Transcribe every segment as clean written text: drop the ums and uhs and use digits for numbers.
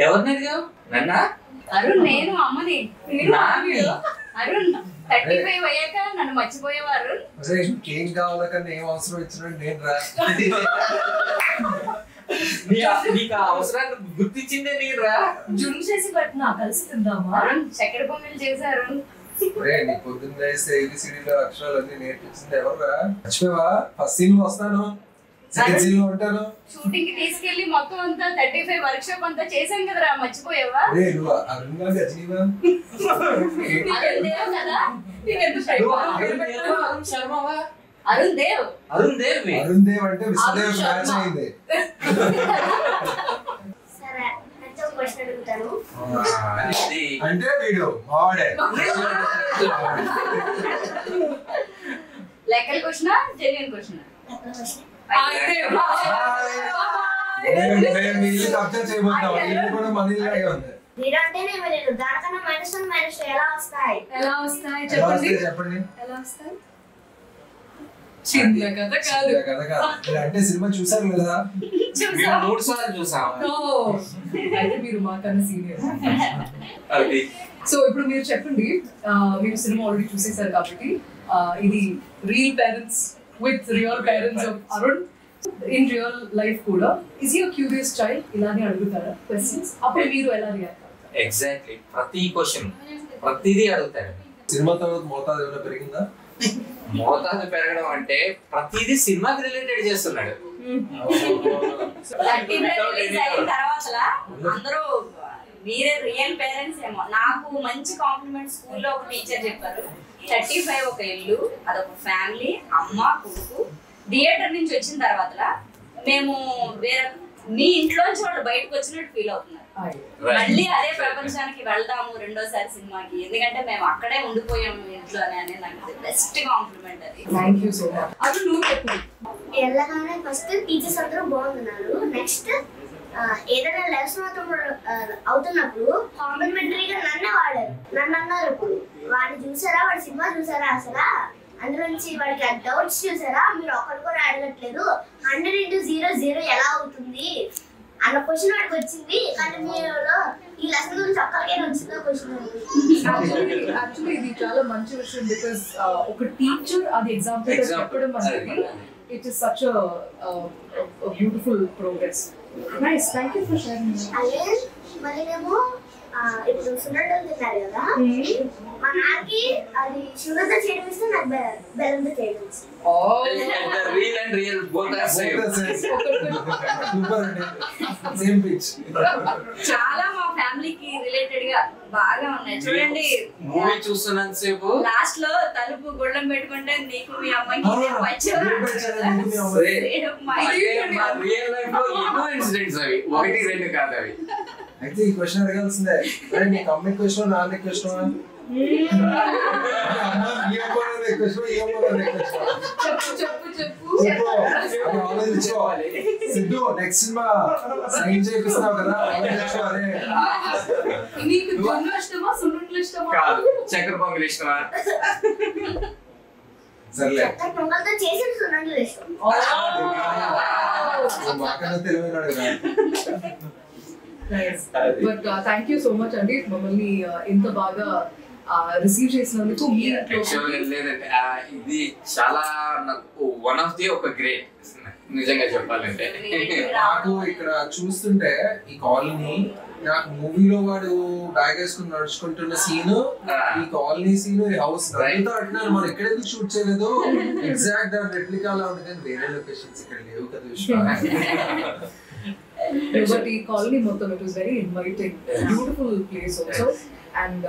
ఎవరిని అడిగావు? నన్నా? అరుణ్ నేను అమ్మని. అరుణ్ 35 అయ్యాక నన్ను మర్చిపోయేవారు. ఏం కావాల కన్నా ఏం అవసరం ఇచ్చినట్టు నేను రా. నీకు అవసరాన్ని గుర్తించిందే నేను రా. జుమ్ చేసి పట్టినా కలిసి తిందామా? అరుణ్ చక్కెర పొంగల్ చేశారు. నీ పొద్దున్న లేస్తే ABCDలో అక్షరాలన్నీ నేర్పించింది ఎవరురా? మర్చిపోవా? ఫస్ట్ సీన్ లో వస్తాను, సెకండ్ సీన్ లో ఉంటాను. షూటింగ్ కి తీసుకెళ్లి మొత్తం అంతా 35 వర్క్ షాప్ అంతా చేశాం కదరా, మర్చిపోయావా? నువ్వు అరుణ్ గారు గజనీవా? అరుణ్ దేవ్. అరుణ్ దేవ్. అరుణ్ దేవ్ అంటే విశ్వదేవ్ మ్యాచ్ అయింది. అంటే వీడు మావాడే. లెక్కల క్వశ్చనా జెన్యూన్ క్వశ్చనా? కూడా మనీ లాగే ఉంది. చెప్పండి. చిన్న కథ కాదు. అంటే సినిమా చూసారు కదా? 3 సార్లు చూసాం. అయితే మీరు మాకన్నా సీనియర్. సో ఇప్పుడు మీరు చెప్పండి, మీరు సినిమా ఆల్రెడీ చూసేసారు కాబట్టి ఇది real parents with real parents of Arun in real life కూడా. Is he a curious child? ఇలానే అడుగుతారా క్వశ్చన్స్? అప్పుడు మీరు ఎలా రియాక్ట్ అవుతారు? ఎగ్జాక్ట్లీ ప్రతి క్వశ్చన్ ప్రతిదీ అడుగుతారు. సినిమా తర్వాత మోతాదు ఏమైనా పెరిగిందా? మోతాదు పెరగడం అంటే ప్రతిదీ సినిమాకి రిలేటెడ్ చేస్తున్నాడు. అందరూ మీరే రియల్ పేరెంట్స్ ఏమో. నాకు మంచి కాంప్లిమెంట్ స్కూల్లో ఒక టీచర్ చెప్పారు, 35 ఒక ఇల్లు, అదొక ఫ్యామిలీ, అమ్మ కొడుకు. థియేటర్ నుంచి వచ్చిన తర్వాత మేము వేరే మీ ఇంట్లోంచి వాళ్ళు బయటకు వచ్చినట్టు ఫీల్ అవుతున్నారు. మళ్ళీ అదే ప్రపంచానికి వెళ్దాము రెండోసారి సినిమాకి, ఎందుకంటే మేము అక్కడే ఉండిపోయాము ఇంట్లోనే అని నాకు బెస్ట్ కాంప్లిమెంట్ అది. Thank you so much. అది నువ్వు చెప్పు. వెళ్ళగానే ఫస్ట్ టీచర్స్ అందరూ బాగున్నారు. నెక్స్ట్ ఏదైనా లెసన్ అవుతున్నప్పుడు కాంప్లిమెంటరీగా నన్ను వాడారు. నన్ను అన్నారు, ఇప్పుడు వాడిని చూసారా, వాడి సినిమా చూసారా, అసలు అందులో నుంచి వాడికి డౌట్స్ చూసారా, మీరు ఒకటి కూడా అడగట్లేదు, 100 into 0 ఎలా అవుతుంది అన్న క్వశ్చన్ వాడికి వచ్చింది. కానీ మీరు ఈ లెసన్ గురించి ఒక్కరికైనా వచ్చిందో క్వశ్చన్? యాక్చువల్లీ ఇది చాలా మంచి విషయం. బికాస్ ఒక టీచర్ అది ఎగ్జాంపుల్ చెప్పడం అనేది it is such a beautiful progress. Nice, thank you for sharing. అదే మరి మేము ఇప్పుడు సున్నట్లు తిన్నారు కదా, మా నాన్నకి అది షుగర్తో చేయడం ఇస్తే నాకు బెల్లంతో చేయడం ఇష్టం. చాలా మా ఫ్యామిలీకి రిలేటెడ్ గా బాగా ఉన్నాయి. చూడండి, మూవీ చూస్తున్నంత సేపు లాస్ట్ లో తలుపు గొళ్ళం పెట్టుకుంటే నీకు మీ అమ్మాయికి రియల్ లైఫ్ లో ఎన్నో ఇన్సిడెంట్స్ అవి, 1 2 కాదు అవి. అయితే ఈ క్వశ్చన్ అడగాల్సిందే, నీకు అమ్మాయి క్వశ్చన్ నాన్న question Siddhu next cinema sign చేపిస్తావు కదా, కాదు చక్కెర పొంగల్ ఇష్టమా? సర్లే పొంగల్తో చేసిన సున్నట్లు ఇష్టం. మాకన్నా తెలివైనాడు కదా. But thank you so much అండి, మమ్మల్ని ఇంత బాగా రిసీవ్ చేసినందుకు. లేదంటే ఇది చాలా నాకు వన్ ఆఫ్ ది ఒక గ్రేట్, నిజంగా చెప్పాలంటే. నాకు ఇక్కడ చూస్తుంటే ఈ కాలనీ, నాకు మూవీలో వాడు బ్యాగ్ వేసుకుని నడుచుకుంటున్న సీన్, ఈ కాలనీ సీన్, ఈ హౌస్ రైతు అంటున్నారు. మనం ఎక్కడెందుకు షూట్ చేయలేదు, ఎగ్జాక్ట్ దాని రెప్లికా లా ఉంది, కానీ వేరే లొకేషన్స్ ఇక్కడ లేవు కదా విషయం. But ఈ కాలనీ మొత్తం it was very inviting, beautiful place also. And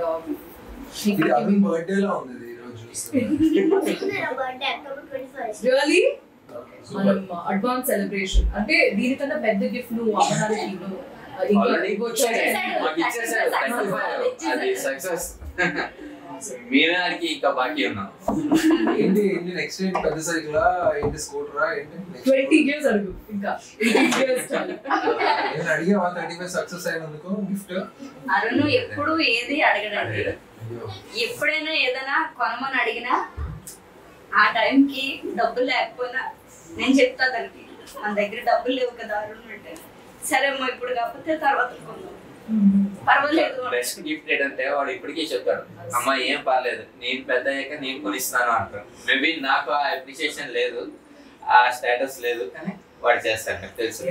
ఇది అరుణ్ బర్త్డే లా ఉంది ఈ రోజు చూస్తే. Birthday October 21st. Really? మనం అడ్వాన్స్ సెలబ్రేషన్ అంటే దీనికన్నా పెద్ద గిఫ్ట్ నువ్వు అమ్మడానికి మీనాడికి ఇంకా బాకీ ఉన్నాం. ఏంటి నెక్స్ట్ ఏంటి, పెద్ద సైకిల్ ఏంటి, స్కూటరా ఏంటి? 20 years అడుగు, ఇంకా 18 years చాలు. నేను అడిగావా 35 సక్సెస్ అయినందుకు గిఫ్ట్? అరుణ్ ఎప్పుడు ఏది అడగడండి. ఎప్పుడైనా ఏదైనా కొనమని అడిగినా ఆ టైంకి డబ్బులు లేకపోయినా నేను చెప్తా దానికి మన దగ్గర డబ్బులు లేవు కదా అరుణ్ అంటే సరే అమ్మా ఇప్పుడు కాకపోతే తర్వాత కొందాం పర్వాలేదు. బెస్ట్ గిఫ్ట్ ఏంటంటే వాడు ఇప్పటికీ చెప్తాడు అమ్మ ఏం పర్లేదు నేను పెద్ద అయ్యాక నేను కొనిస్తాను అంటాడు. మేబీ నాకు ఆ అప్రిషియేషన్ లేదు, ఆ స్టేటస్ లేదు, కానీ వాడు చేస్తాడు నాకు తెలుసు.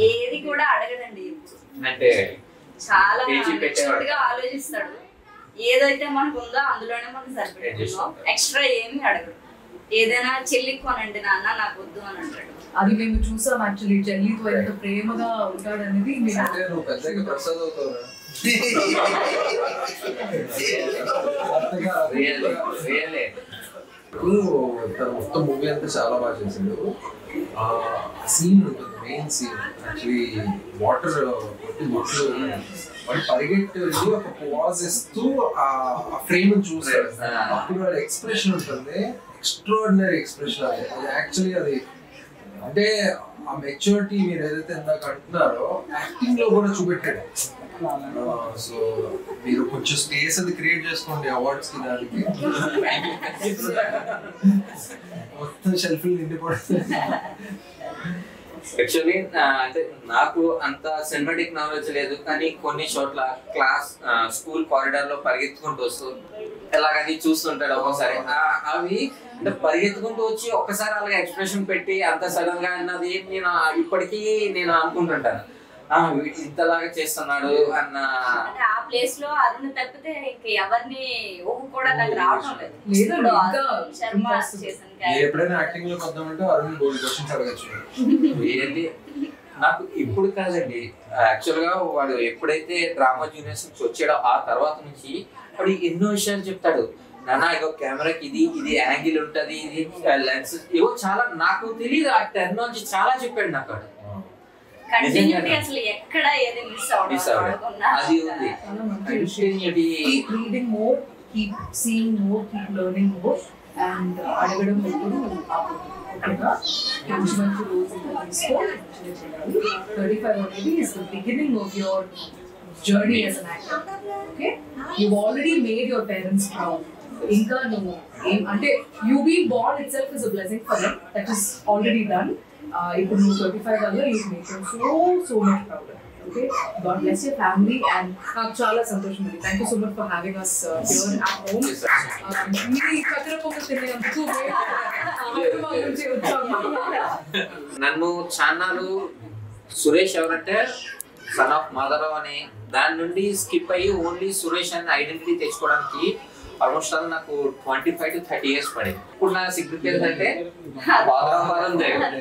ఏది కూడా అడగడండి, అంటే చాలా గా ఆలోచిస్తాడు. ఏదైతే మనకు ఉందో అందులోనే మనం సరిపెట్టుకుందాం, ఎక్స్ట్రా ఏమి అడగడు. ఏదైనా చెల్లి కొనండి నాన్న నాకు వద్దు అని అంటాడు. అది మేము చూసాం యాక్చువల్లీ చెల్లితో ఎంత ప్రేమగా ఉంటాడు అనేది. మొత్తం మూవీ అంతా చాలా బాగా చేసాడు. సీన్ ఉంటుంది, మెయిన్ సీన్ యాక్చువల్లీ వాటర్ కొట్టి బొట్లు వాడు పరిగెట్టి వెళ్ళి ఒక పాజ్ ఇస్తూ ఆ ఫ్రేమ్ చూస్తాడు. అప్పుడు వాడి ఎక్స్ప్రెషన్ ఉంటుంది, ఎక్స్ట్రాడినరీ ఎక్స్ప్రెషన్. అది యాక్చువల్లీ అది అంటే ఆ మెచ్యూరిటీ మీరు ఏదైతే ఇందాక అంటున్నారో యాక్టింగ్ లో కూడా చూపెట్టాడు. సో మీరు కొంచెం స్పేస్ అది క్రియేట్ చేసుకోండి అవార్డ్స్ కి, దానికి మొత్తం షెల్ఫ్ నిండిపోతుంది. యాక్చువల్లీ అంటే నాకు అంత సినిమాటిక్ నాలెడ్జ్ లేదు, కానీ కొన్ని చోట్ల క్లాస్ స్కూల్ కారిడార్ లో పరిగెత్తుకుంటూ వస్తూ ఎలాగని చూస్తుంటాడు ఒక్కోసారి. అవి అంటే పరిగెత్తుకుంటూ వచ్చి ఒక్కసారి అలాగే ఎక్స్ప్రెషన్ పెట్టి అంత సడన్ గా అన్నది నేను ఇప్పటికీ నేను అనుకుంటుంటాను ఇంతలాగా చేస్తున్నాడు అన్న. ఆ ప్లేస్ లో అరుణ్ తప్పితే ఇంక ఎవరిని ఊహు కూడా నాకు రావడం లేదు. శర్మ ఎప్పుడైనా యాక్టింగ్ లో కొద్దామంటే అరుణ్ గోల్డ్ క్వశ్చన్స్ అడగచ్చు. నాకు ఇప్పుడు కాదండి, యాక్చువల్ గా వాడు ఎప్పుడైతే డ్రామా జూనియర్స్ నుంచి వచ్చాడో ఆ తర్వాత నుంచి వాడు ఎన్నో విషయాలు చెప్తాడు. నాన్న ఇగో కెమెరాకి ఇది యాంగిల్ ఉంటది, ఇది లెన్స్, ఏవో చాలా నాకు తెలియదు ఆ టెక్నాలజీ చాలా చెప్పాడు నాకు. అసలు ఎక్కడ ఏది మిస్ అవ్వడం అది ఉంది. Keep reading more, keep seeing more, keep learning more, and అడగడం ఎప్పుడు ఆపకుండా మంచి మంచి రోజులు తీసుకో. 35 already is the beginning of your journey as an actor. Okay, you've already made your parents proud. ఇంకా నువ్వు అంటే you being born itself is a blessing for them. That is already done. ఇప్పుడు నువ్వు 35 వల్ల you make them so much prouder. Okay, God bless your family and నాకు చాలా సంతోషం ఉంది. Thank you so much for having us here at home. మీ కథల పొంగు తినేందుకు నన్ను చాన్నాలు సురేష్ ఎవరంటే సన్ ఆఫ్ మాధవరావు అని దాని నుండి స్కిప్ అయ్యి ఓన్లీ సురేష్ అని ఐడెంటిటీ తెచ్చుకోవడానికి ఆల్మోస్ట్ నాకు 25 to 30 years పడింది. ఇప్పుడు నా సిగ్నిఫికెన్స్ అంటే వాతావరణం జరిగింది.